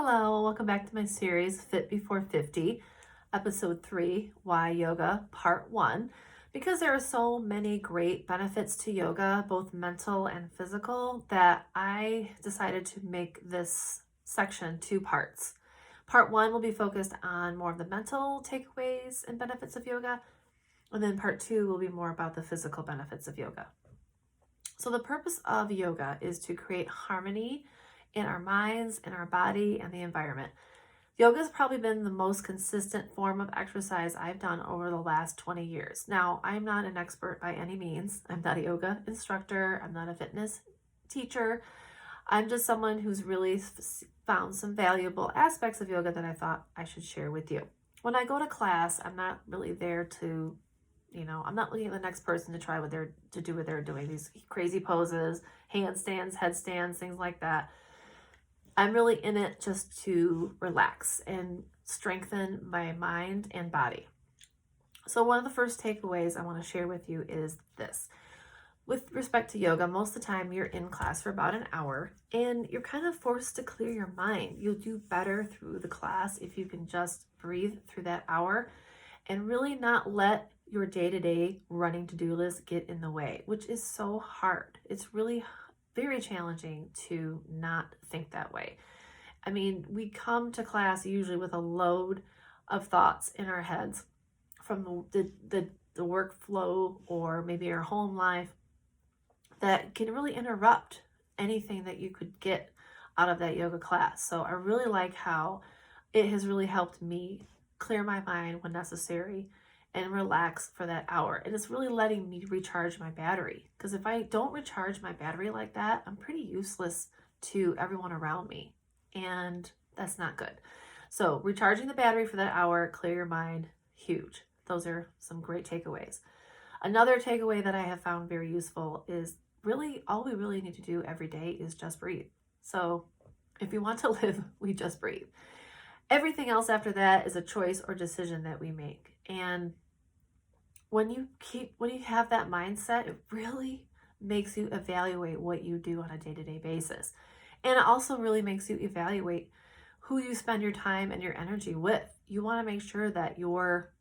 Hello, welcome back to my series FitB450, episode 3, Why Yoga, part 1. Because there are so many great benefits to yoga, both mental and physical, that I decided to make this section 2 parts. Part 1 will be focused on more of the mental takeaways and benefits of yoga, and then part 2 will be more about the physical benefits of yoga. So the purpose of yoga is to create harmony in our minds, in our body, and the environment. Yoga has probably been the most consistent form of exercise I've done over the last 20 years. Now, I'm not an expert by any means. I'm not a yoga instructor. I'm not a fitness teacher. I'm just someone who's really found some valuable aspects of yoga that I thought I should share with you. When I go to class, I'm not really there to, I'm not looking at the next person to try to do what they're doing. These crazy poses, handstands, headstands, things like that. I'm really in it just to relax and strengthen my mind and body. So one of the first takeaways I want to share with you is this. With respect to yoga, most of the time you're in class for about an hour and you're kind of forced to clear your mind. You'll do better through the class if you can just breathe through that hour and really not let your day-to-day running to-do list get in the way, which is so hard. It's really very challenging to not think that way. I mean, we come to class usually with a load of thoughts in our heads from the workflow or maybe our home life that can really interrupt anything that you could get out of that yoga class. So I really like how it has really helped me clear my mind when necessary and relax for that hour. And it's really letting me recharge my battery. Because if I don't recharge my battery like that, I'm pretty useless to everyone around me. And that's not good. So recharging the battery for that hour, clear your mind, huge. Those are some great takeaways. Another takeaway that I have found very useful is really all we really need to do every day is just breathe. So if we want to live, we just breathe. Everything else after that is a choice or decision that we make. And when you have that mindset, it really makes you evaluate what you do on a day-to-day basis. And it also really makes you evaluate who you spend your time and your energy with. You want to make sure that you're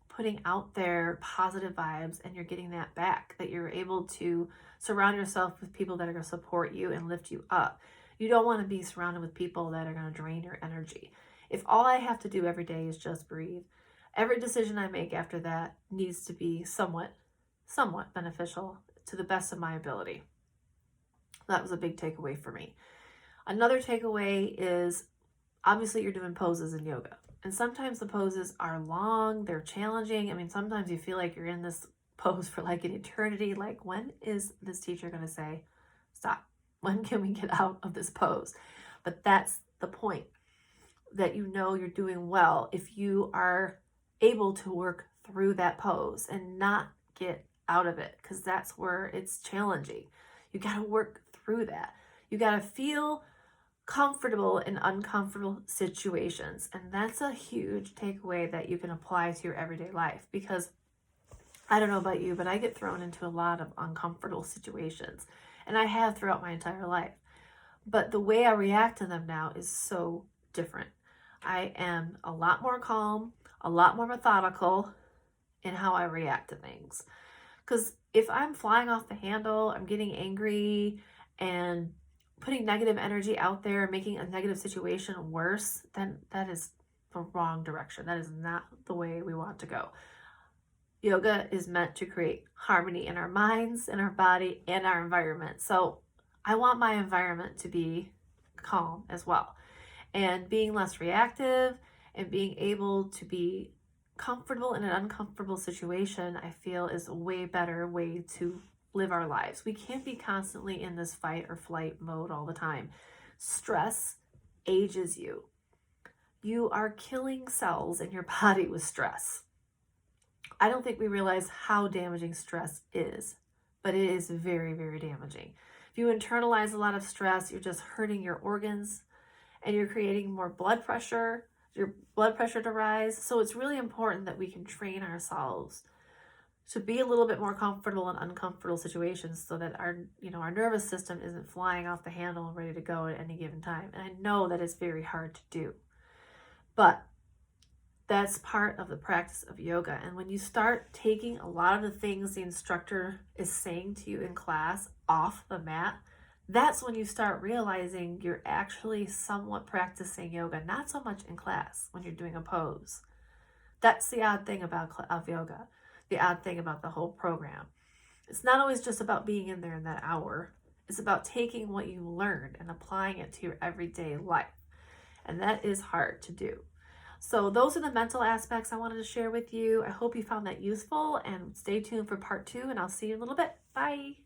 putting out there positive vibes and you're getting that back, that you're able to surround yourself with people that are going to support you and lift you up. You don't want to be surrounded with people that are going to drain your energy. If all I have to do every day is just breathe, every decision I make after that needs to be somewhat beneficial to the best of my ability. That was a big takeaway for me. Another takeaway is obviously you're doing poses in yoga. And sometimes the poses are long, they're challenging. I mean, sometimes you feel like you're in this pose for like an eternity. Like, when is this teacher going to say, stop? When can we get out of this pose? But that's the point, that you know you're doing well if you are able to work through that pose and not get out of it, because that's where it's challenging. You got to work through that. You got to feel comfortable in uncomfortable situations. And that's a huge takeaway that you can apply to your everyday life, because I don't know about you, but I get thrown into a lot of uncomfortable situations, and I have throughout my entire life. But the way I react to them now is so different. I am a lot more calm, a lot more methodical in how I react to things. Because if I'm flying off the handle, I'm getting angry and putting negative energy out there, making a negative situation worse, then that is the wrong direction. That is not the way we want to go. Yoga is meant to create harmony in our minds, in our body, and our environment. So I want my environment to be calm as well. And being less reactive and being able to be comfortable in an uncomfortable situation, I feel, is a way better way to live our lives. We can't be constantly in this fight or flight mode all the time. Stress ages you. You are killing cells in your body with stress. I don't think we realize how damaging stress is, but it is very, very damaging. If you internalize a lot of stress, you're just hurting your organs and you're creating more blood pressure, your blood pressure to rise. So it's really important that we can train ourselves to be a little bit more comfortable in uncomfortable situations so that our nervous system isn't flying off the handle and ready to go at any given time. And I know that it's very hard to do, but that's part of the practice of yoga. And when you start taking a lot of the things the instructor is saying to you in class off the mat, that's when you start realizing you're actually somewhat practicing yoga, not so much in class when you're doing a pose. That's the odd thing of yoga, the odd thing about the whole program. It's not always just about being in there in that hour. It's about taking what you learned and applying it to your everyday life. And that is hard to do. So those are the mental aspects I wanted to share with you. I hope you found that useful, and stay tuned for part 2, and I'll see you in a little bit. Bye.